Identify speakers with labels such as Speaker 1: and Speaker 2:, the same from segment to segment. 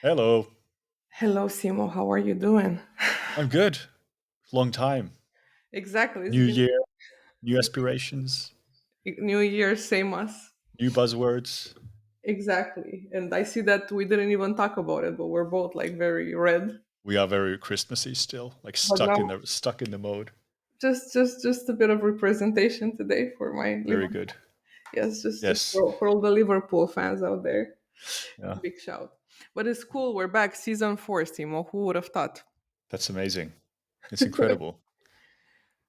Speaker 1: Hello.
Speaker 2: Hello, Simo. How are you doing?
Speaker 1: I'm good. Long time.
Speaker 2: Exactly. It's
Speaker 1: New
Speaker 2: been
Speaker 1: year, new aspirations,
Speaker 2: New Year, same us.
Speaker 1: new buzzwords.
Speaker 2: Exactly. And I see that we didn't even talk about it, but we're both like very red.
Speaker 1: We are very Christmassy still, like
Speaker 2: But now,
Speaker 1: stuck in the mode.
Speaker 2: just a bit of representation today for my
Speaker 1: Very
Speaker 2: Liverpool.
Speaker 1: good.
Speaker 2: Yes, just
Speaker 1: Yes.
Speaker 2: for all the Liverpool fans out there.
Speaker 1: Yeah.
Speaker 2: Big shout. But it's cool. We're back, season 4, Simo. Who would have thought?
Speaker 1: That's amazing. It's incredible.
Speaker 2: So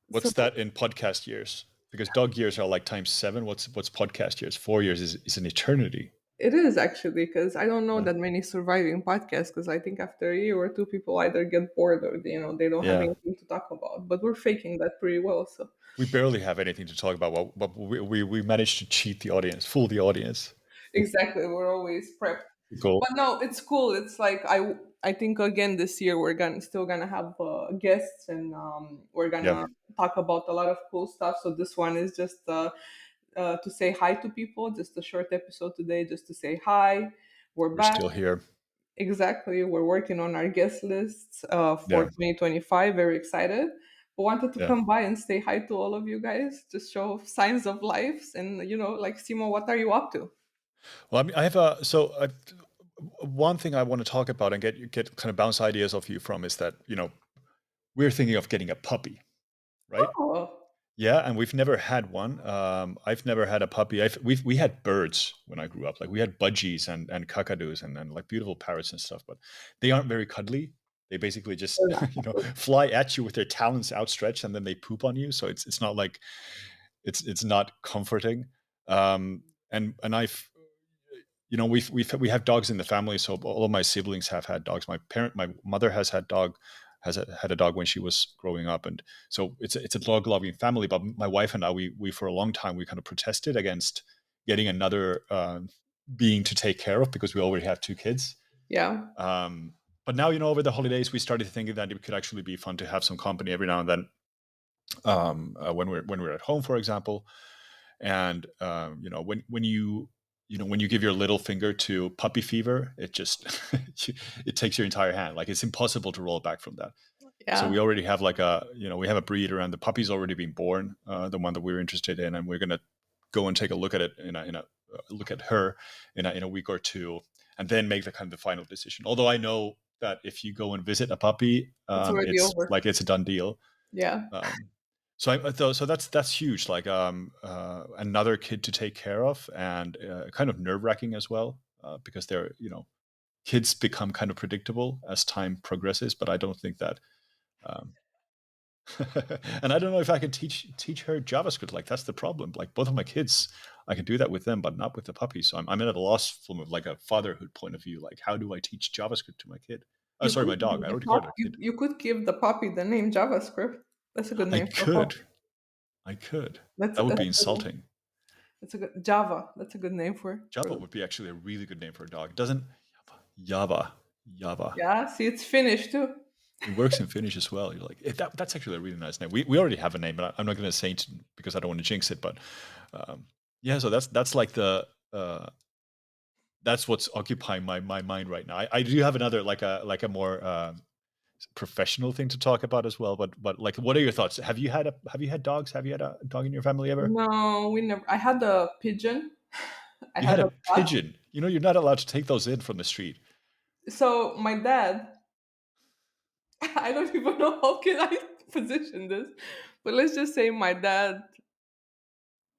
Speaker 1: What's that in podcast years? Because dog years are like times seven. What's podcast years? 4 years is an eternity.
Speaker 2: it is actually because I don't know
Speaker 1: Yeah.
Speaker 2: that many surviving podcasts because I think after a year or two people either get bored or they don't have
Speaker 1: Yeah.
Speaker 2: anything to talk about. But we're faking that pretty well. So
Speaker 1: We barely have anything to talk about, but we managed to cheat the audience, fool the audience.
Speaker 2: exactly, we're always prepped.
Speaker 1: Goal.
Speaker 2: But no, it's cool. It's like I think again this year we're gonna still gonna have guests and we're
Speaker 1: Yeah.
Speaker 2: gonna talk about a lot of cool stuff. So this one is just to say hi to people. Just a short episode today, just to say hi. We're
Speaker 1: We're
Speaker 2: back.
Speaker 1: still here.
Speaker 2: Exactly. We're working on our guest lists for
Speaker 1: Yeah.
Speaker 2: 2025. Very excited. But wanted to
Speaker 1: Yeah.
Speaker 2: come by and say hi to all of you guys, just show signs of life. And, like, Simo, what are you up to?
Speaker 1: Well, I mean, I have a one thing I want to talk about and get kind of bounce ideas off you from is that we're thinking of getting a puppy, right?
Speaker 2: Oh,
Speaker 1: Yeah, and we've never had one. I've never had a puppy. We had birds when I grew up. Like we had budgies and cacadus and like beautiful parrots and stuff, but they aren't very cuddly. They basically just
Speaker 2: they're not.
Speaker 1: fly at you with their talons outstretched and then they poop on you. So it's not like it's not comforting. And I've we have dogs in the family, so all of my siblings have had dogs. My mother has had a dog when she was growing up, and so it's a dog loving family. But my wife and I, we for a long time we kind of protested against getting another being to take care of because we already have two kids.
Speaker 2: Yeah.
Speaker 1: Um, but now over the holidays we started thinking that it could actually be fun to have some company every now and then when we're at home, for example. And when you give your little finger to puppy fever, it just it takes your entire hand. Like it's impossible to roll back from that. So
Speaker 2: Yeah.
Speaker 1: we already have like we have a breeder, and the puppy's already been born, the one that we're interested in, and we're gonna go and take a look at it in a look at her in a week or two, and then make the kind of the final decision. Although I know that if you go and visit a puppy,
Speaker 2: It's already
Speaker 1: it's
Speaker 2: over.
Speaker 1: like it's a done deal.
Speaker 2: Yeah.
Speaker 1: Um, so that's huge. Like another kid to take care of, and kind of nerve wracking as well, because they're kids become kind of predictable as time progresses. But I don't think that, um, and I don't know if I can teach her JavaScript. Like that's the problem. Like both of my kids, I can do that with them, but not with the puppy. So I'm at a loss from like a fatherhood point of view. Like how do I teach JavaScript to my kid? Oh,
Speaker 2: You
Speaker 1: sorry,
Speaker 2: could
Speaker 1: my dog.
Speaker 2: give
Speaker 1: I
Speaker 2: the
Speaker 1: already called
Speaker 2: pup,
Speaker 1: her a
Speaker 2: you,
Speaker 1: kid.
Speaker 2: you could give the puppy the name JavaScript. That's a good
Speaker 1: I
Speaker 2: name for a puppy.
Speaker 1: could. I could.
Speaker 2: That's
Speaker 1: That would
Speaker 2: that's
Speaker 1: be
Speaker 2: a good one.
Speaker 1: insulting.
Speaker 2: That's a good Java. That's a good name for
Speaker 1: Java would be actually a really good name for a dog. It doesn't Java. Java.
Speaker 2: yeah. See, it's Finnish too.
Speaker 1: It works in Finnish as well. You're like that's actually a really nice name. We already have a name, but I'm not going to say it because I don't want to jinx it. But yeah, so that's like the that's what's occupying my mind right now. I do have another like a more professional thing to talk about as well. But like, what are your thoughts? Have you had dogs? Have you had a dog in your family ever?
Speaker 2: No, we never. I had a pigeon. I
Speaker 1: You had
Speaker 2: had
Speaker 1: a
Speaker 2: a duck.
Speaker 1: pigeon. You're not allowed to take those in from the street.
Speaker 2: So my dad, I don't even know how can I position this, but let's just say my dad.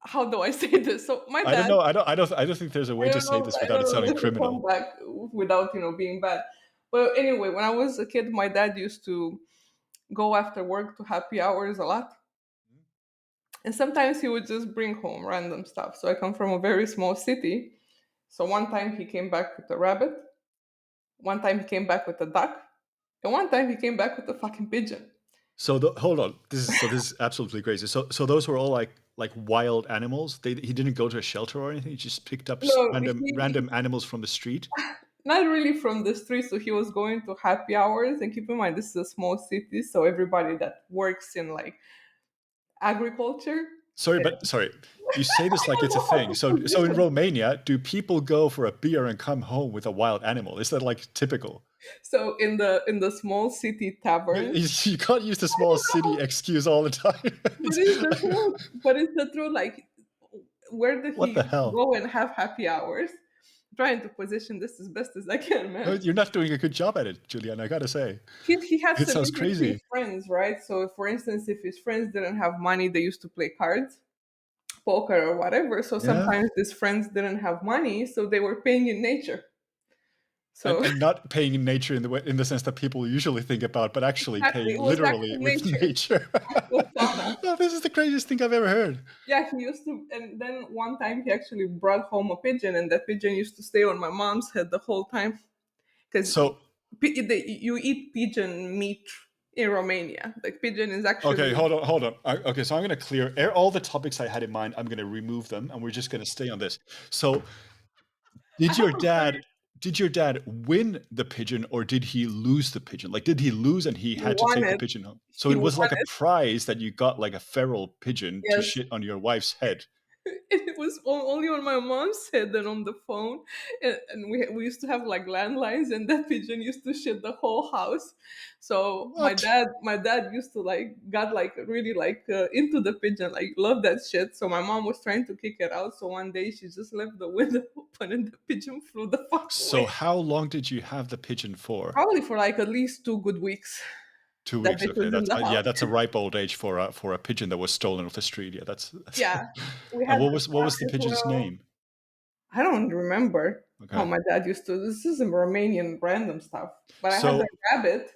Speaker 2: How do I say this? So my
Speaker 1: I don't
Speaker 2: dad,
Speaker 1: know. I don't think there's a way to say this
Speaker 2: I
Speaker 1: without
Speaker 2: don't
Speaker 1: it
Speaker 2: know
Speaker 1: sounding
Speaker 2: if to come
Speaker 1: criminal.
Speaker 2: back without being bad. But anyway, when I was a kid, my dad used to go after work to happy hours a lot, and sometimes he would just bring home random stuff. So I come from a very small city. So one time he came back with a rabbit. One time he came back with a duck. And one time he came back with a fucking pigeon.
Speaker 1: So hold on. This is absolutely crazy. So those were all like wild animals. He didn't go to a shelter or anything. He just picked up
Speaker 2: No,
Speaker 1: random animals from the street.
Speaker 2: not really from the street. So he was going to happy hours. And keep in mind, this is a small city. So everybody that works in like agriculture.
Speaker 1: Sorry. You say this
Speaker 2: I
Speaker 1: like
Speaker 2: don't
Speaker 1: it's a
Speaker 2: know how
Speaker 1: thing.
Speaker 2: to
Speaker 1: So in
Speaker 2: position.
Speaker 1: Romania, do people go for a beer and come home with a wild animal? Is that like typical?
Speaker 2: So in the small city taverns,
Speaker 1: You can't use the
Speaker 2: I
Speaker 1: small
Speaker 2: don't
Speaker 1: city
Speaker 2: know,
Speaker 1: excuse all the time.
Speaker 2: but it's the truth. But it's the truth. Like, where did
Speaker 1: What
Speaker 2: he
Speaker 1: the
Speaker 2: used to
Speaker 1: hell?
Speaker 2: go and have happy hours? Trying to position this as best as I can,
Speaker 1: No,
Speaker 2: man.
Speaker 1: you're not doing a good job at it, Julian. I gotta say,
Speaker 2: He had
Speaker 1: it sounds
Speaker 2: celebrity
Speaker 1: crazy.
Speaker 2: friends, right? So, for instance, if his friends didn't have money, they used to play cards, poker, or whatever. So
Speaker 1: Yeah,
Speaker 2: sometimes these friends didn't have money, so they were paying in nature. So
Speaker 1: and not paying in nature in in the sense that people usually think about, but actually
Speaker 2: exactly,
Speaker 1: paying
Speaker 2: it was
Speaker 1: literally
Speaker 2: actual
Speaker 1: with
Speaker 2: nature,
Speaker 1: nature.
Speaker 2: actual sauna.
Speaker 1: Oh, this is the craziest thing I've ever heard.
Speaker 2: Yeah, he used to, and then one time he actually brought home a pigeon, and that pigeon used to stay on my mom's head the whole time because
Speaker 1: So,
Speaker 2: you eat pigeon meat in Romania. Like pigeon is
Speaker 1: okay,
Speaker 2: actually
Speaker 1: hold on. Okay, so I'm gonna clear all the topics I had in mind. I'm gonna remove them, and we're just gonna stay on this. So,
Speaker 2: I
Speaker 1: did
Speaker 2: have
Speaker 1: your
Speaker 2: a very
Speaker 1: dad? Did your dad win the pigeon or did he lose the pigeon? Like, did he lose and he
Speaker 2: he
Speaker 1: had to take the
Speaker 2: wanted
Speaker 1: pigeon home? So
Speaker 2: he
Speaker 1: it was like a
Speaker 2: wanted
Speaker 1: prize that you got like a feral pigeon to
Speaker 2: yes.
Speaker 1: shit on your wife's head.
Speaker 2: It was only on my mom's head and on the phone, and we used to have like landlines, and that pigeon used to shit the whole house. So
Speaker 1: What?
Speaker 2: my dad used to like got like really like into the pigeon, like love that shit. So my mom was trying to kick it out. So one day she just left the window open, and the pigeon flew the fuck
Speaker 1: So
Speaker 2: away.
Speaker 1: how long did you have the pigeon for?
Speaker 2: Probably for like at least 2 good weeks
Speaker 1: 2 weeks.
Speaker 2: that it
Speaker 1: Okay,
Speaker 2: was in
Speaker 1: that's
Speaker 2: the
Speaker 1: yeah,
Speaker 2: house.
Speaker 1: that's a ripe old age for a pigeon that was stolen off the street. Yeah, that's.
Speaker 2: Yeah, we
Speaker 1: And
Speaker 2: had the
Speaker 1: what
Speaker 2: cat
Speaker 1: was the
Speaker 2: as
Speaker 1: pigeon's
Speaker 2: well.
Speaker 1: name?
Speaker 2: I don't remember how
Speaker 1: Okay,
Speaker 2: my dad used to. This is some Romanian random stuff. But I had a
Speaker 1: so
Speaker 2: rabbit,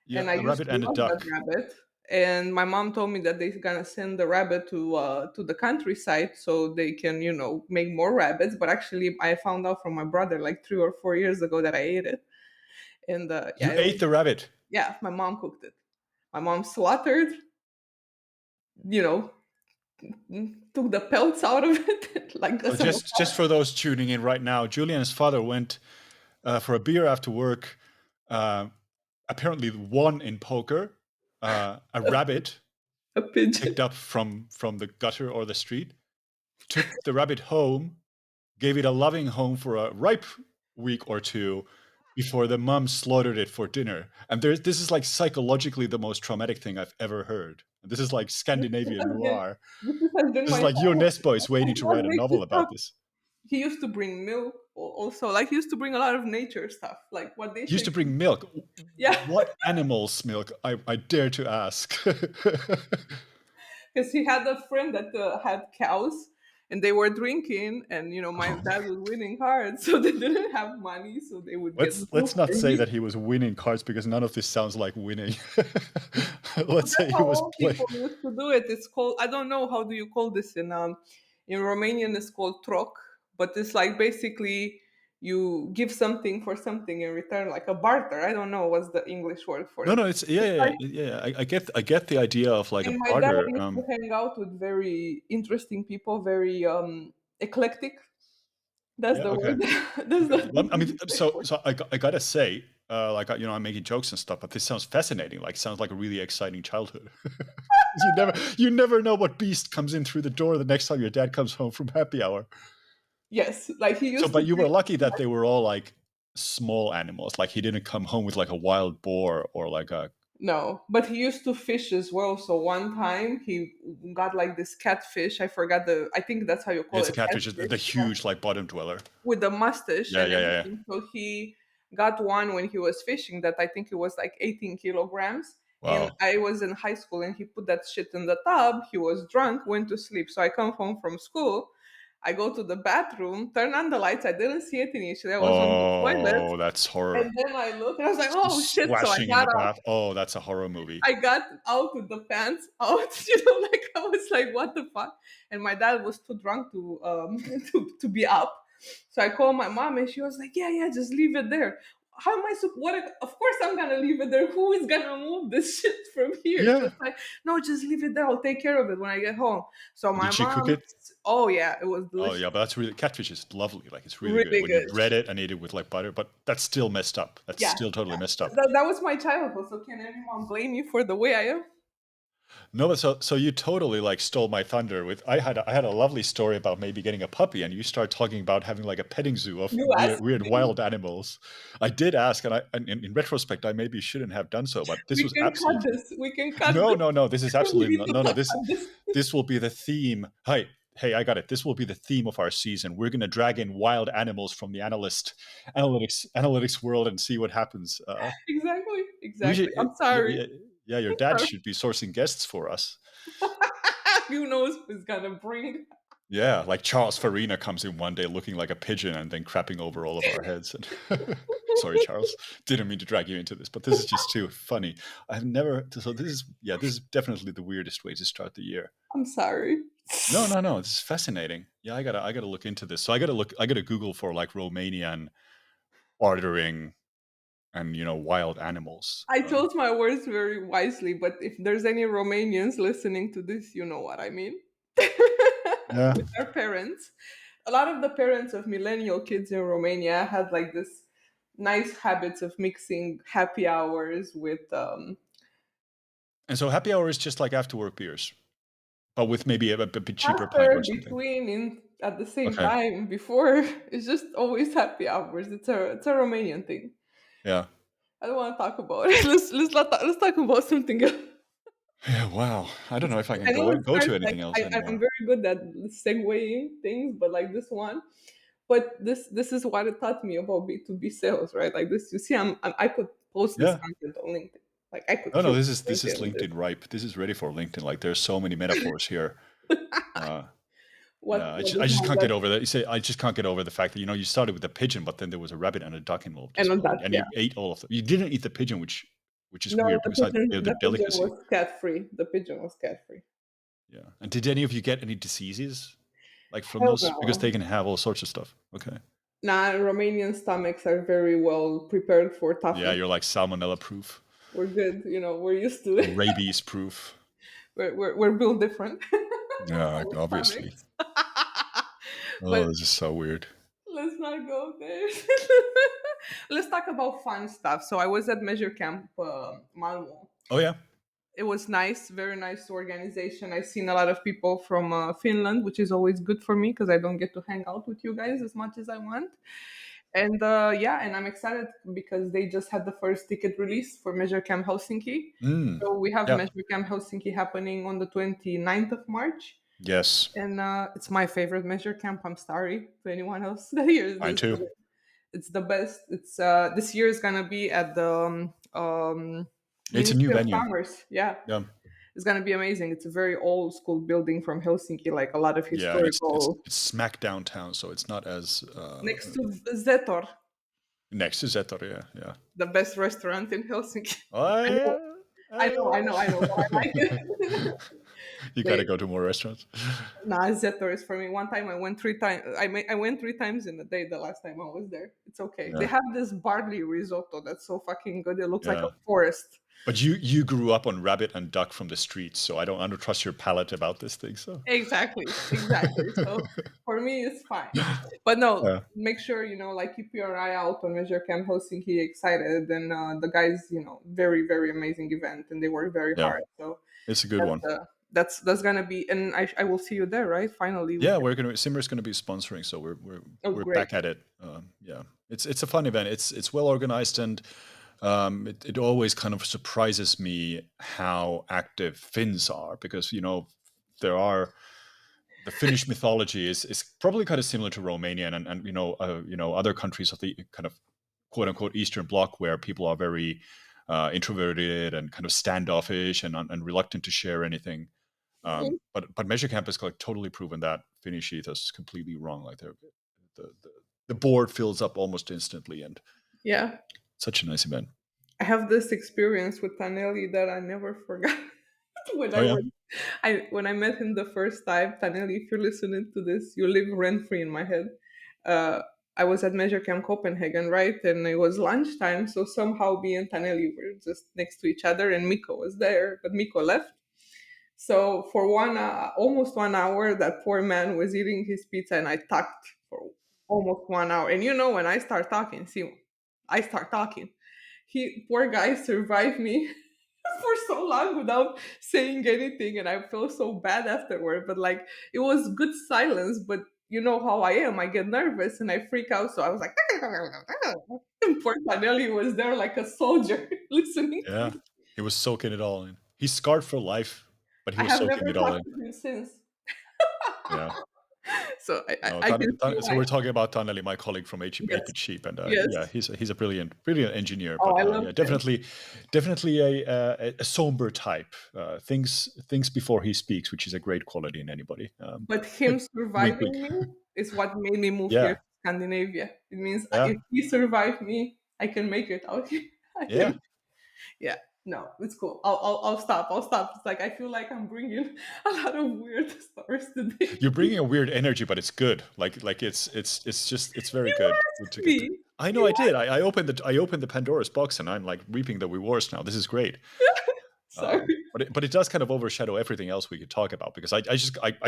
Speaker 1: yeah,
Speaker 2: and I
Speaker 1: a
Speaker 2: used
Speaker 1: rabbit
Speaker 2: to
Speaker 1: and a
Speaker 2: love that
Speaker 1: duck.
Speaker 2: rabbit. And my mom told me that they're gonna send the rabbit to the countryside so they can, make more rabbits. But actually, I found out from my brother like 3 or 4 years ago that I ate it. And yeah,
Speaker 1: You ate the rabbit.
Speaker 2: my mom cooked it. My mom slaughtered, you know, took the pelts out of it like
Speaker 1: So
Speaker 2: some
Speaker 1: just for those tuning in right now, Julian's father went for a beer after work. Uh, Apparently won in poker. A rabbit
Speaker 2: a pigeon.
Speaker 1: picked up from the gutter or the street, took the rabbit home, gave it a loving home for a ripe week or two before the mom slaughtered it for dinner. And this is like psychologically the most traumatic thing I've ever heard. This is like
Speaker 2: This
Speaker 1: Scandinavian
Speaker 2: has been
Speaker 1: noir.
Speaker 2: my
Speaker 1: This is like your
Speaker 2: childhood.
Speaker 1: Nesbo is waiting to
Speaker 2: What
Speaker 1: write a
Speaker 2: makes
Speaker 1: novel
Speaker 2: it tough?
Speaker 1: about this.
Speaker 2: He used to bring milk also. Like he used to bring a lot of nature stuff, like what they
Speaker 1: He used
Speaker 2: say.
Speaker 1: to bring milk.
Speaker 2: Yeah,
Speaker 1: What animal's milk? I dare to ask.
Speaker 2: because he had a friend that had cows, and they were drinking, and my
Speaker 1: Oh,
Speaker 2: dad was winning hard, so they didn't have money, so they would get
Speaker 1: let's
Speaker 2: milk
Speaker 1: not
Speaker 2: for
Speaker 1: say
Speaker 2: me.
Speaker 1: that he was winning cards because none of this sounds like winning. Let's
Speaker 2: That's
Speaker 1: say he
Speaker 2: how
Speaker 1: was
Speaker 2: old
Speaker 1: playing.
Speaker 2: people used to do it. It's called, I don't know how do you call this in Romanian. It's called troc, but it's like basically you give something for something in return, like a barter. I don't know what's the English word for
Speaker 1: No,
Speaker 2: it.
Speaker 1: no, it's
Speaker 2: It's like,
Speaker 1: I get the idea of like a
Speaker 2: and my dad
Speaker 1: barter.
Speaker 2: used to hang out with very interesting people, very eclectic. That's
Speaker 1: Yeah,
Speaker 2: the
Speaker 1: okay,
Speaker 2: word. That's
Speaker 1: okay.
Speaker 2: the
Speaker 1: Well, I
Speaker 2: thing
Speaker 1: mean,
Speaker 2: to say
Speaker 1: so
Speaker 2: for it.
Speaker 1: I gotta say, like I'm making jokes and stuff, but this sounds fascinating. Like, sounds like a really exciting childhood. You never know what beast comes in through the door the next time your dad comes home from happy hour.
Speaker 2: Yes, like he
Speaker 1: So,
Speaker 2: used to
Speaker 1: but you
Speaker 2: bring.
Speaker 1: were lucky that they were all like small animals. Like he didn't come home with like a wild boar or like a
Speaker 2: No, but he used to fish as well. So one time he got like this catfish. I forgot the. I think that's how you call
Speaker 1: it's a
Speaker 2: it,
Speaker 1: catfish, the
Speaker 2: catfish. Yeah,
Speaker 1: huge like bottom dweller.
Speaker 2: with the mustache
Speaker 1: Yeah,
Speaker 2: and
Speaker 1: yeah, yeah, yeah.
Speaker 2: everything. So he got one when he was fishing that I think it was like 18 kilograms. And
Speaker 1: Wow.
Speaker 2: I was in high school and he put that shit in the tub. He was drunk, went to sleep. So I come home from school. I go to the bathroom, turn on the lights. I didn't see it initially. I was on the toilet.
Speaker 1: Oh, that's horror.
Speaker 2: And then I look and I was like, oh shit. So
Speaker 1: Splashing in the bath. Oh, that's a horror movie.
Speaker 2: I got out with the pants out, like I was like, what the fuck? And my dad was too drunk to to be up. So I called my mom and she was like, yeah, yeah, just leave it there. How am I what of course I'm gonna leave it there. Who is gonna move this shit from here? She was
Speaker 1: Yeah.
Speaker 2: like, no, just leave it there. I'll take care of it when I get home. So my
Speaker 1: Did she cook
Speaker 2: mom,
Speaker 1: it?
Speaker 2: oh yeah, it was
Speaker 1: Oh yeah,
Speaker 2: delicious.
Speaker 1: but that's really catfish is lovely. Like it's really good
Speaker 2: Really
Speaker 1: when you
Speaker 2: good.
Speaker 1: bread it and eat it with like butter. But that's still messed up. That's
Speaker 2: Yeah.
Speaker 1: still totally messed up.
Speaker 2: That was my childhood. So can anyone blame me for the way I am?
Speaker 1: No, but so you totally like stole my thunder with I had a lovely story about maybe getting a puppy, and you start talking about having like a petting zoo of
Speaker 2: You
Speaker 1: weird
Speaker 2: asked
Speaker 1: weird
Speaker 2: me.
Speaker 1: wild animals. I did ask, and in retrospect, I maybe shouldn't have done so, but this
Speaker 2: We
Speaker 1: was
Speaker 2: can cut
Speaker 1: absolutely
Speaker 2: this. We can cut
Speaker 1: no,
Speaker 2: this.
Speaker 1: no, no. This is
Speaker 2: We
Speaker 1: absolutely
Speaker 2: need
Speaker 1: not.
Speaker 2: to
Speaker 1: No, no.
Speaker 2: talk
Speaker 1: This
Speaker 2: about this.
Speaker 1: this will be the theme. Hey, hey, I got it. This will be the theme of our season. We're gonna drag in wild animals from the analytics world and see what happens.
Speaker 2: Exactly.
Speaker 1: We
Speaker 2: Exactly.
Speaker 1: should,
Speaker 2: I'm
Speaker 1: yeah,
Speaker 2: sorry.
Speaker 1: yeah, yeah. Your dad should be sourcing guests for us.
Speaker 2: Who knows who's gonna bring?
Speaker 1: Yeah, like Charles Farina comes in one day looking like a pigeon and then crapping over all of our heads. And sorry, Charles, didn't mean to drag you into this, but this is just too funny. I've never. So this is yeah, this is definitely the weirdest way to start the year.
Speaker 2: I'm sorry.
Speaker 1: No, no, no. This is fascinating. Yeah, I gotta look into this. So I gotta Google for like Romanian bartering and wild animals.
Speaker 2: I chose my words very wisely, but if there's any Romanians listening to this, you know what I mean.
Speaker 1: Yeah.
Speaker 2: With our parents, a lot of the parents of millennial kids in Romania had like this nice habits of mixing happy hours with
Speaker 1: And so happy hour is just like after work beers, but with maybe a bit cheaper pint
Speaker 2: after,
Speaker 1: or something.
Speaker 2: between, in at the same
Speaker 1: Okay.
Speaker 2: time, before. It's just always happy hours. It's a Romanian thing.
Speaker 1: Yeah.
Speaker 2: I don't want to talk about it. Let's talk about something else.
Speaker 1: Yeah. Wow. I don't know if I can
Speaker 2: I know it
Speaker 1: go
Speaker 2: starts
Speaker 1: to
Speaker 2: like
Speaker 1: anything else
Speaker 2: I'm
Speaker 1: anymore.
Speaker 2: very good at segueing things, but like this one, but this is what it taught me about B2B sales, right? Like this, you see, I could post this
Speaker 1: Yeah.
Speaker 2: content on LinkedIn. Like I could
Speaker 1: No, no.
Speaker 2: kill
Speaker 1: This is
Speaker 2: LinkedIn with
Speaker 1: LinkedIn ripe. This is ready for LinkedIn. Like there's so many metaphors here.
Speaker 2: this.
Speaker 1: Uh, yeah.
Speaker 2: What
Speaker 1: I
Speaker 2: is
Speaker 1: just
Speaker 2: my
Speaker 1: can't get
Speaker 2: best?
Speaker 1: over that. You say I just can't get over the fact that you started with a pigeon, but then there was a rabbit and a duck involved
Speaker 2: And
Speaker 1: as
Speaker 2: on
Speaker 1: well,
Speaker 2: that,
Speaker 1: and
Speaker 2: yeah.
Speaker 1: you ate all of them. You didn't eat the pigeon, which is
Speaker 2: No,
Speaker 1: weird
Speaker 2: the
Speaker 1: because
Speaker 2: pigeon,
Speaker 1: they're the
Speaker 2: the pigeon
Speaker 1: delicacy.
Speaker 2: was cat free. The pigeon was cat free.
Speaker 1: Yeah. And did any of you get any diseases like from
Speaker 2: Hell
Speaker 1: those? Because they
Speaker 2: no.
Speaker 1: can have all sorts of stuff. Okay.
Speaker 2: Nah, Romanian stomachs are very well prepared for
Speaker 1: Yeah,
Speaker 2: toughness.
Speaker 1: you're like salmonella proof,
Speaker 2: We're good, we're used to it.
Speaker 1: rabies proof.
Speaker 2: We're built different.
Speaker 1: Yeah,
Speaker 2: Our
Speaker 1: obviously.
Speaker 2: stomachs.
Speaker 1: Oh,
Speaker 2: But
Speaker 1: this is so weird.
Speaker 2: let's not go there. Let's talk about fun stuff. So I was at Measure Camp Malmo.
Speaker 1: Oh yeah.
Speaker 2: It was nice, very nice organization. I've seen a lot of people from Finland, which is always good for me because I don't get to hang out with you guys as much as I want. And yeah, and I'm excited because they just had the first ticket release for Measure Camp Helsinki.
Speaker 1: Mm.
Speaker 2: So we have
Speaker 1: Yeah.
Speaker 2: Measure Camp Helsinki happening on the 29th of March.
Speaker 1: Yes.
Speaker 2: And it's my favorite Measure Camp. I'm sorry to anyone else that hears
Speaker 1: Mine
Speaker 2: this.
Speaker 1: too.
Speaker 2: It's the best. It's this year is gonna be at the
Speaker 1: It's a new
Speaker 2: Ministry of
Speaker 1: venue.
Speaker 2: Commerce. Yeah,
Speaker 1: Yeah.
Speaker 2: it's gonna be amazing. It's a very old school building from Helsinki, like a lot of
Speaker 1: Yeah, and it's
Speaker 2: historical.
Speaker 1: it's smack downtown, so it's not as
Speaker 2: Next to Zetor,
Speaker 1: next to Zetor. Yeah, yeah.
Speaker 2: the best restaurant in Helsinki.
Speaker 1: Oh
Speaker 2: I know,
Speaker 1: yeah.
Speaker 2: I
Speaker 1: Oh,
Speaker 2: know, I know, I know, but I like
Speaker 1: yeah.
Speaker 2: it.
Speaker 1: You gotta
Speaker 2: They,
Speaker 1: go to more restaurants.
Speaker 2: nah, Zetor is for me. One time I went 3 times. I went 3 times in a day. The last time I was there, it's okay. They
Speaker 1: Yeah,
Speaker 2: have this barley risotto that's so fucking good. It looks like a
Speaker 1: yeah.
Speaker 2: forest.
Speaker 1: But you grew up on rabbit and duck from the streets, so I don't trust your palate about this thing. So
Speaker 2: Exactly, exactly. So for me, it's fine. But no,
Speaker 1: yeah,
Speaker 2: make sure like keep your eye out on Measure Camp Helsinki. Excited, and the guys, very very amazing event, and they work very
Speaker 1: yeah,
Speaker 2: hard. So
Speaker 1: it's a good
Speaker 2: that's
Speaker 1: one.
Speaker 2: that's gonna be, and I will see you there, right? Finally, we
Speaker 1: Yeah,
Speaker 2: can.
Speaker 1: we're gonna Simmer's gonna be sponsoring, so
Speaker 2: Oh,
Speaker 1: we're
Speaker 2: great.
Speaker 1: back at it. Yeah, it's a fun event. It's well organized, and it always kind of surprises me how active Finns are because there are the Finnish mythology is probably kind of similar to Romanian and other countries of the kind of quote unquote Eastern Bloc where people are very introverted and kind of standoffish and reluctant to share anything.
Speaker 2: Mhm.
Speaker 1: But Measure Camp has like totally proven that Finnish ethos is completely wrong. Like the, the the board fills up almost instantly, and
Speaker 2: Yeah,
Speaker 1: such a nice event.
Speaker 2: I have this experience with Taneli that I never forgot. when
Speaker 1: Oh
Speaker 2: I
Speaker 1: yeah,
Speaker 2: was, when I met him the first time, Taneli, if you're listening to this, you live rent free in my head. Uh, I was at Measure Camp Copenhagen, right? And it was lunchtime, so somehow me and Taneli were just next to each other, and Miko was there, but Miko left. So for almost 1 hour, that poor man was eating his pizza, and I talked for almost 1 hour. And when I start talking, see, I start talking. He, poor guy, survived me for so long without saying anything, and I feel so bad afterward. But like it was good silence, but you know how I am. I get nervous and I freak out. So I was like, and poor Tanelli was there like a soldier listening to
Speaker 1: Yeah,
Speaker 2: me.
Speaker 1: he was soaking it all in. He's scarred for life, but he
Speaker 2: I
Speaker 1: was
Speaker 2: have
Speaker 1: soaking
Speaker 2: never
Speaker 1: it all
Speaker 2: talked
Speaker 1: in.
Speaker 2: to him since.
Speaker 1: Yeah.
Speaker 2: So
Speaker 1: No,
Speaker 2: I can see
Speaker 1: So
Speaker 2: why.
Speaker 1: we're talking about Taneli, my colleague from 8
Speaker 2: Yes.
Speaker 1: Bit Sheep, and yeah,
Speaker 2: Yes.
Speaker 1: he's a brilliant engineer,
Speaker 2: Oh,
Speaker 1: but
Speaker 2: I love
Speaker 1: yeah,
Speaker 2: him.
Speaker 1: definitely a somber type. Things before he speaks, which is a great quality in anybody.
Speaker 2: But him
Speaker 1: Wink, wink.
Speaker 2: surviving me is what made me move here
Speaker 1: Yeah,
Speaker 2: to Scandinavia. It means
Speaker 1: yeah,
Speaker 2: if he survived me, I can make it out here. I
Speaker 1: yeah.
Speaker 2: can, yeah, no, it's cool. I'll stop. I'll stop. It's like I feel like I'm bringing a lot of weird stories today.
Speaker 1: You're bringing a weird energy, but it's good. Like it's very
Speaker 2: You
Speaker 1: good
Speaker 2: asked
Speaker 1: to get to.
Speaker 2: me.
Speaker 1: I know
Speaker 2: You
Speaker 1: I did. I opened the Pandora's box, and I'm like reaping the rewards now. This is great.
Speaker 2: sorry.
Speaker 1: But it does kind of overshadow everything else we could talk about, because I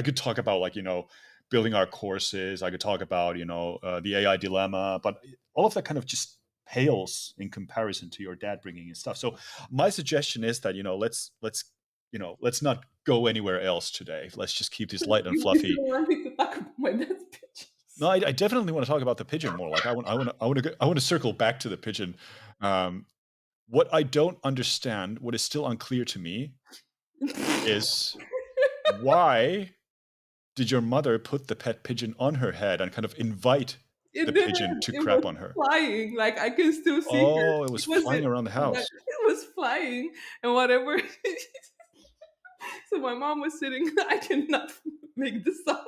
Speaker 1: could talk about, like, building our courses. I could talk about, the AI dilemma, but all of that kind of just pales in comparison to your dad bringing in stuff. So my suggestion is that, let's not go anywhere else today. Let's just keep this light and
Speaker 2: You
Speaker 1: fluffy.
Speaker 2: still want me to talk about my dad's
Speaker 1: No,
Speaker 2: pictures?
Speaker 1: I definitely want to talk about the pigeon more. Like, I want to circle back to the pigeon. Um, what I don't understand, what is still unclear to me, is why did your mother put the pet pigeon on her head and kind of invite
Speaker 2: It
Speaker 1: the pigeon
Speaker 2: didn't.
Speaker 1: to
Speaker 2: It was
Speaker 1: crap on her?
Speaker 2: flying. Like I can still see her.
Speaker 1: Oh, it
Speaker 2: It
Speaker 1: was flying
Speaker 2: wasn't.
Speaker 1: around the house.
Speaker 2: It was flying and whatever. So my mom was sitting. I cannot make this up.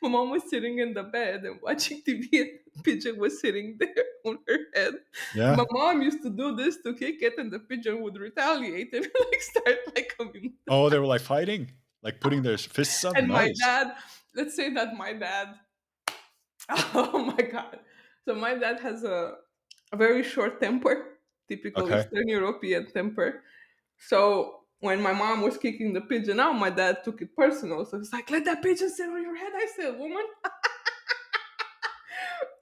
Speaker 2: My mom was sitting in the bed and watching TV, and the pigeon was sitting there on her head. And my
Speaker 1: Yeah.
Speaker 2: mom used to do this to kick it, and the pigeon would retaliate and like start like coming.
Speaker 1: Oh, they were like fighting, like putting their fists up.
Speaker 2: And my
Speaker 1: Nice.
Speaker 2: dad. Let's say that my dad. Oh my god! So my dad has a very short temper, typical
Speaker 1: Okay.
Speaker 2: Eastern European temper. So when my mom was kicking the pigeon out, my dad took it personal. So he's like, "Let that pigeon sit on your head." I said, "Woman,"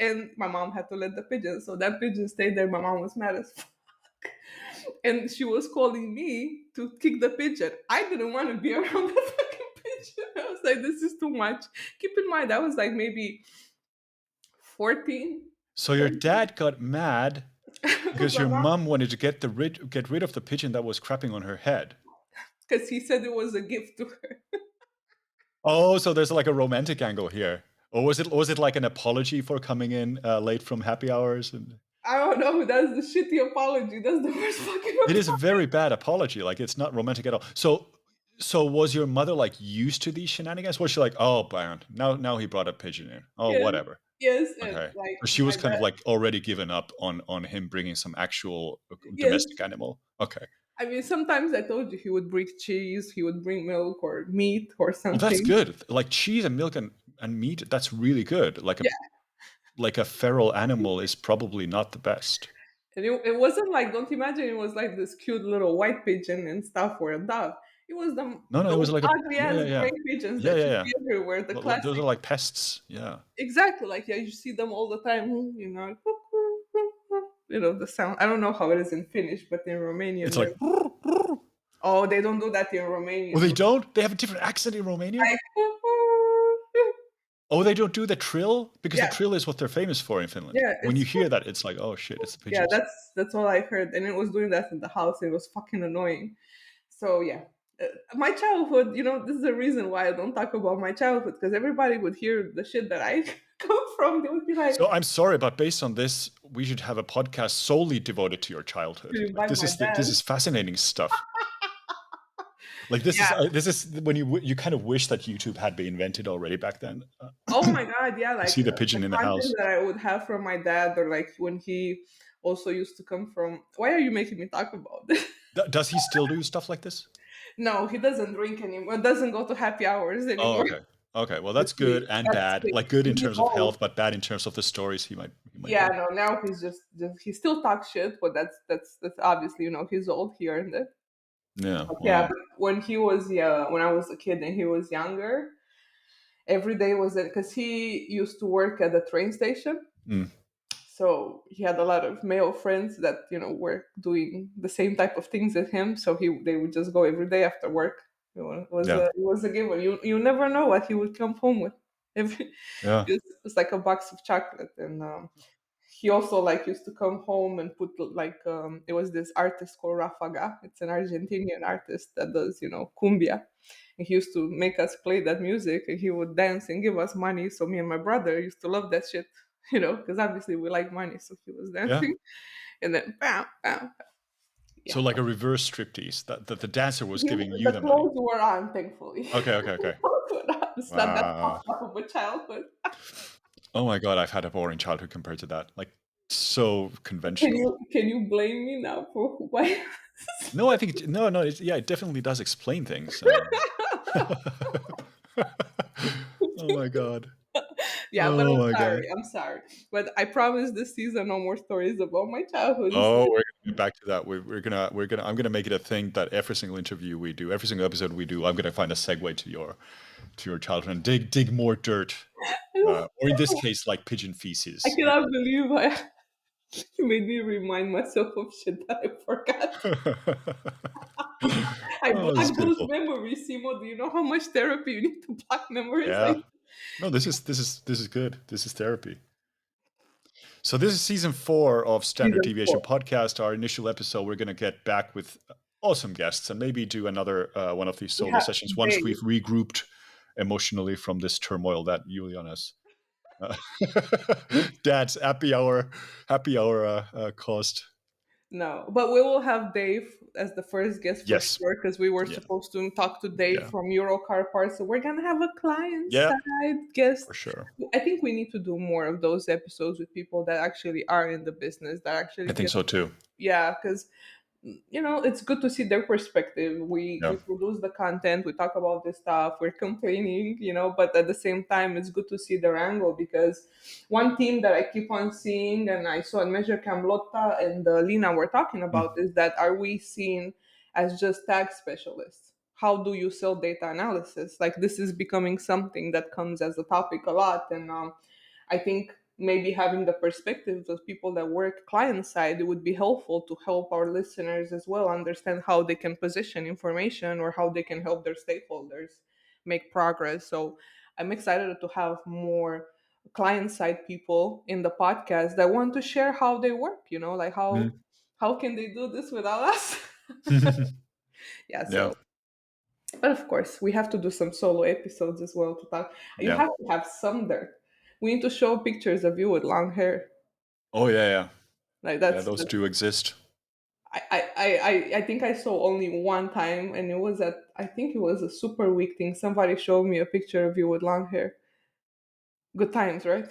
Speaker 2: and my mom had to let the pigeon. So that pigeon stayed there. My mom was mad as fuck. And she was calling me to kick the pigeon. I didn't want to be around the fucking pigeon. I was like, "This is too much." Keep in mind, I was like maybe 14.
Speaker 1: So your dad got mad
Speaker 2: Because
Speaker 1: because
Speaker 2: my
Speaker 1: your
Speaker 2: mom,
Speaker 1: mom wanted to get rid of the pigeon that was crapping on her head.
Speaker 2: because he said it was a gift to her.
Speaker 1: Oh, so there's like a romantic angle here. Or was it like an apology for coming in late from happy hours? And
Speaker 2: I don't know. That's the shitty apology. That's the worst fucking
Speaker 1: it is a
Speaker 2: apology.
Speaker 1: very bad apology. Like, it's not romantic at all. So was your mother like used to these shenanigans? Was she like, oh, man, now he brought a pigeon in. Oh,
Speaker 2: Yes,
Speaker 1: whatever.
Speaker 2: yes, and
Speaker 1: Okay.
Speaker 2: like
Speaker 1: So she
Speaker 2: my
Speaker 1: was kind of
Speaker 2: dad.
Speaker 1: like already given up on him bringing some actual
Speaker 2: Yes,
Speaker 1: domestic animal. Okay.
Speaker 2: I mean sometimes I told you he would bring cheese, he would bring milk or meat or
Speaker 1: Well, that's
Speaker 2: something.
Speaker 1: good. Like cheese and milk and meat, that's really good.
Speaker 2: Yeah,
Speaker 1: Like a feral animal is probably not the best.
Speaker 2: and it wasn't like, don't imagine it was like this cute little white pigeon and stuff or a dove. It was
Speaker 1: No, no, it
Speaker 2: those
Speaker 1: was like a
Speaker 2: ugly
Speaker 1: yeah,
Speaker 2: ass
Speaker 1: yeah, yeah.
Speaker 2: gray pigeons
Speaker 1: Yeah,
Speaker 2: that
Speaker 1: yeah,
Speaker 2: you
Speaker 1: yeah.
Speaker 2: see everywhere. The
Speaker 1: Those
Speaker 2: classic,
Speaker 1: are like pests. Yeah.
Speaker 2: exactly. Like yeah, you see them all the time. You know, you know the sound. I don't know how it is in Finnish, but in
Speaker 1: It's
Speaker 2: Romanian,
Speaker 1: like,
Speaker 2: oh, they don't do that in
Speaker 1: oh, they
Speaker 2: Romanian.
Speaker 1: don't? They have a different accent in Romanian?
Speaker 2: Like,
Speaker 1: Oh, they don't do the trill? Because the
Speaker 2: yeah,
Speaker 1: trill is what they're famous for in Finland.
Speaker 2: yeah,
Speaker 1: When you
Speaker 2: it's
Speaker 1: hear that, it's like, oh shit, it's the
Speaker 2: yeah.
Speaker 1: pigeons.
Speaker 2: That's all I heard, and it was doing that in the house. It was fucking annoying. So yeah, my childhood. You know, this is the reason why I don't talk about my childhood because everybody would hear the shit that I come from. They would be like,
Speaker 1: So I'm sorry, but based on this, we should have a podcast solely devoted to your childhood.
Speaker 2: "You
Speaker 1: Like,
Speaker 2: invite my dad."
Speaker 1: this is fascinating stuff. Like,
Speaker 2: Yeah.
Speaker 1: this is when you kind of wish that YouTube had been invented already back then.
Speaker 2: Oh my god. Yeah.
Speaker 1: You
Speaker 2: Like
Speaker 1: see the
Speaker 2: the
Speaker 1: pigeon in the
Speaker 2: content
Speaker 1: house.
Speaker 2: that I would have from my dad, or like when he also used to come from. Why are you making me talk about this?
Speaker 1: Does he still do stuff like this?
Speaker 2: No, he doesn't drink anymore. Doesn't go to happy hours
Speaker 1: Oh,
Speaker 2: anymore.
Speaker 1: okay. Okay, well,
Speaker 2: But
Speaker 1: that's good and
Speaker 2: that's
Speaker 1: bad. Like, good in
Speaker 2: he's
Speaker 1: terms of
Speaker 2: old.
Speaker 1: health, but bad in terms of the stories he might
Speaker 2: Yeah,
Speaker 1: do.
Speaker 2: no, now he's just he still talks shit, but that's obviously, you know, he's old here and there.
Speaker 1: Yeah,
Speaker 2: But yeah,
Speaker 1: wow.
Speaker 2: but when he was, yeah, when I was a kid and he was younger, every day was it because he used to work at the train station.
Speaker 1: Mm.
Speaker 2: So he had a lot of male friends that were doing the same type of things as him. So they would just go every day after work.
Speaker 1: Yeah.
Speaker 2: It was a given. You never know what he would come home with. If
Speaker 1: Yeah.
Speaker 2: it's like a box of chocolate, and he also like used to come home and put like it was this artist called Rafaga. It's an Argentinian artist that does cumbia. And he used to make us play that music, and he would dance and give us money. So me and my brother used to love that shit, because obviously we like money. So he was
Speaker 1: Yeah.
Speaker 2: dancing, and then bam, bam,
Speaker 1: So
Speaker 2: yeah.
Speaker 1: like a reverse striptease that the dancer was giving you
Speaker 2: The
Speaker 1: the money.
Speaker 2: clothes were on, thankfully.
Speaker 1: Okay. Okay. Okay.
Speaker 2: It's not that
Speaker 1: Wow.
Speaker 2: fucked up of a childhood.
Speaker 1: Oh my God, I've had a boring childhood compared to that. Like so
Speaker 2: Can
Speaker 1: conventional.
Speaker 2: you blame me now for why?
Speaker 1: No, I think no, no. Yeah, it definitely does explain things. Oh my God.
Speaker 2: Yeah, but
Speaker 1: Oh my God.
Speaker 2: I'm sorry. But I promise this season no more stories about my childhood.
Speaker 1: Oh, we're gonna get back to that. We're gonna. I'm gonna make it a thing that every single interview we do, every single episode we do, I'm gonna find a segue to your childhood and dig more dirt, or in this case, like pigeon
Speaker 2: I
Speaker 1: feces.
Speaker 2: cannot believe you made me remind myself of shit that I forgot. I
Speaker 1: Oh, this is
Speaker 2: blocked those
Speaker 1: beautiful.
Speaker 2: memories, Simo. Do you know how much therapy you need to block memories?
Speaker 1: Yeah. No, this is good. This is therapy. So this is season 4 of Standard
Speaker 2: Season
Speaker 1: Deviation
Speaker 2: 4.
Speaker 1: Podcast. Our initial episode, we're going to get back with awesome guests and maybe do another one of these
Speaker 2: We
Speaker 1: solo
Speaker 2: have
Speaker 1: sessions once
Speaker 2: Dave.
Speaker 1: we've regrouped emotionally from this turmoil that Juliana's uh, dad's happy hour caused.
Speaker 2: No, but we will have Dave as the first guest for
Speaker 1: Yes.
Speaker 2: sure because we were
Speaker 1: Yeah.
Speaker 2: supposed to talk to Dave
Speaker 1: Yeah.
Speaker 2: from Eurocar Parts. So we're gonna have a client
Speaker 1: Yeah.
Speaker 2: side guest.
Speaker 1: For sure.
Speaker 2: I think we need to do more of those episodes with people that actually are in the business that
Speaker 1: I
Speaker 2: actually
Speaker 1: think
Speaker 2: give.
Speaker 1: so too.
Speaker 2: Yeah, because it's good to see their perspective.
Speaker 1: Yeah.
Speaker 2: We produce the content, we talk about this stuff, we're complaining, but at the same time, it's good to see their angle because one theme that I keep on seeing, and I saw in Measure Camlotta and Lina were talking about,
Speaker 1: Mm.
Speaker 2: is that are we seen as just tag specialists? How do you sell data analysis? Like this is becoming something that comes as a topic a lot, and I think maybe having the perspectives of people that work client side, it would be helpful to help our listeners as well understand how they can position information or how they can help their stakeholders make progress. So I'm excited to have more client side people in the podcast that want to share how they work, like
Speaker 1: Mm.
Speaker 2: how can they do this without us? Yeah,
Speaker 1: Yeah.
Speaker 2: so but of course, we have to do some solo episodes as well to talk. You
Speaker 1: Yeah.
Speaker 2: have to have some there. We need to show pictures of you with long hair.
Speaker 1: Oh yeah. Yeah.
Speaker 2: Like
Speaker 1: Yeah. Those do exist.
Speaker 2: I think I saw only one time, and it was at I think it was a super week thing. Somebody showed me a picture of you with long hair. Good times, right?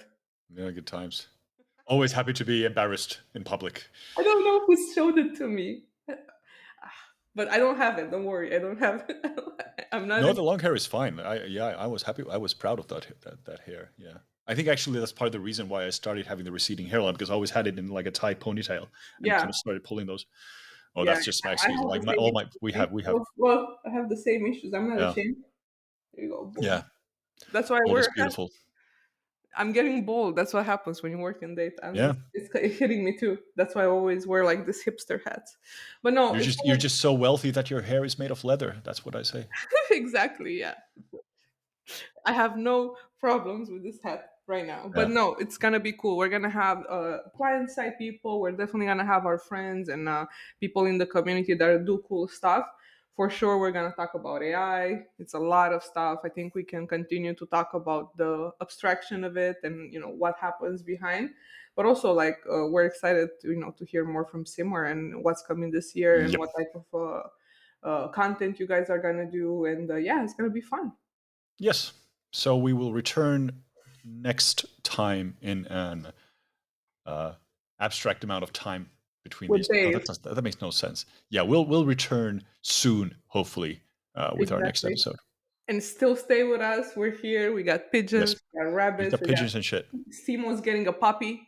Speaker 1: Yeah. Good times. Always happy to be embarrassed in public.
Speaker 2: I don't know who showed it to me, but I don't have it. Don't worry, I don't have it. I'm not.
Speaker 1: No, the long hair is fine. I was happy. I was proud of that hair. Yeah. I think actually that's part of the reason why I started having the receding hairline because I always had it in like a tight ponytail and kind
Speaker 2: Yeah,
Speaker 1: of started pulling those. Oh,
Speaker 2: yeah.
Speaker 1: that's just my
Speaker 2: I
Speaker 1: excuse.
Speaker 2: have
Speaker 1: Like
Speaker 2: the same
Speaker 1: all my
Speaker 2: issues.
Speaker 1: we have
Speaker 2: Well, I have the same issues. I'm not
Speaker 1: yeah.
Speaker 2: ashamed. There you go.
Speaker 1: Yeah.
Speaker 2: Boom. That's why I
Speaker 1: All
Speaker 2: wear
Speaker 1: is
Speaker 2: a hat.
Speaker 1: beautiful.
Speaker 2: I'm getting bold. That's what happens when you work in data.
Speaker 1: Yeah.
Speaker 2: It's hitting me too. That's why I always wear like this hipster hats. But no,
Speaker 1: You're
Speaker 2: it's
Speaker 1: just you're just so wealthy that your hair is made of leather. That's what I say.
Speaker 2: exactly, yeah. I have no problems with this hat right now. But
Speaker 1: Yeah.
Speaker 2: no, it's gonna be cool. We're gonna have client side people. We're definitely gonna have our friends and people in the community that do cool stuff. For sure, we're gonna talk about AI. It's a lot of stuff. I think we can continue to talk about the abstraction of it and what happens behind. But also, like we're excited to to hear more from Simmer and what's coming this year and
Speaker 1: Yep.
Speaker 2: what type of content you guys are gonna do. And yeah, it's gonna be fun.
Speaker 1: Yes. So we will return next time in an abstract amount of time between
Speaker 2: With
Speaker 1: these. Oh,
Speaker 2: Dave.
Speaker 1: that makes no sense. Yeah, we'll return soon, hopefully, with our next
Speaker 2: Exactly.
Speaker 1: episode.
Speaker 2: And still stay with us. We're here. We got
Speaker 1: Yes,
Speaker 2: pigeons, we got
Speaker 1: we've
Speaker 2: rabbits,
Speaker 1: got
Speaker 2: we got
Speaker 1: pigeons and shit.
Speaker 2: Simo's getting a puppy.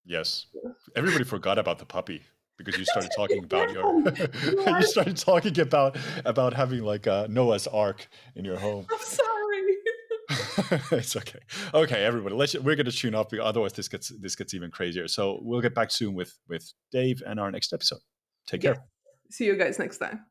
Speaker 1: Yes, everybody forgot about the puppy because you started talking about your
Speaker 2: Yeah, you know
Speaker 1: you
Speaker 2: what?
Speaker 1: started talking about having like a Noah's Ark in your home.
Speaker 2: I'm sorry.
Speaker 1: It's okay. Okay, everybody, we're going to tune up. Otherwise, this gets even crazier. So we'll get back soon with Dave and our next episode. Take
Speaker 2: Yes.
Speaker 1: care.
Speaker 2: See you guys next time.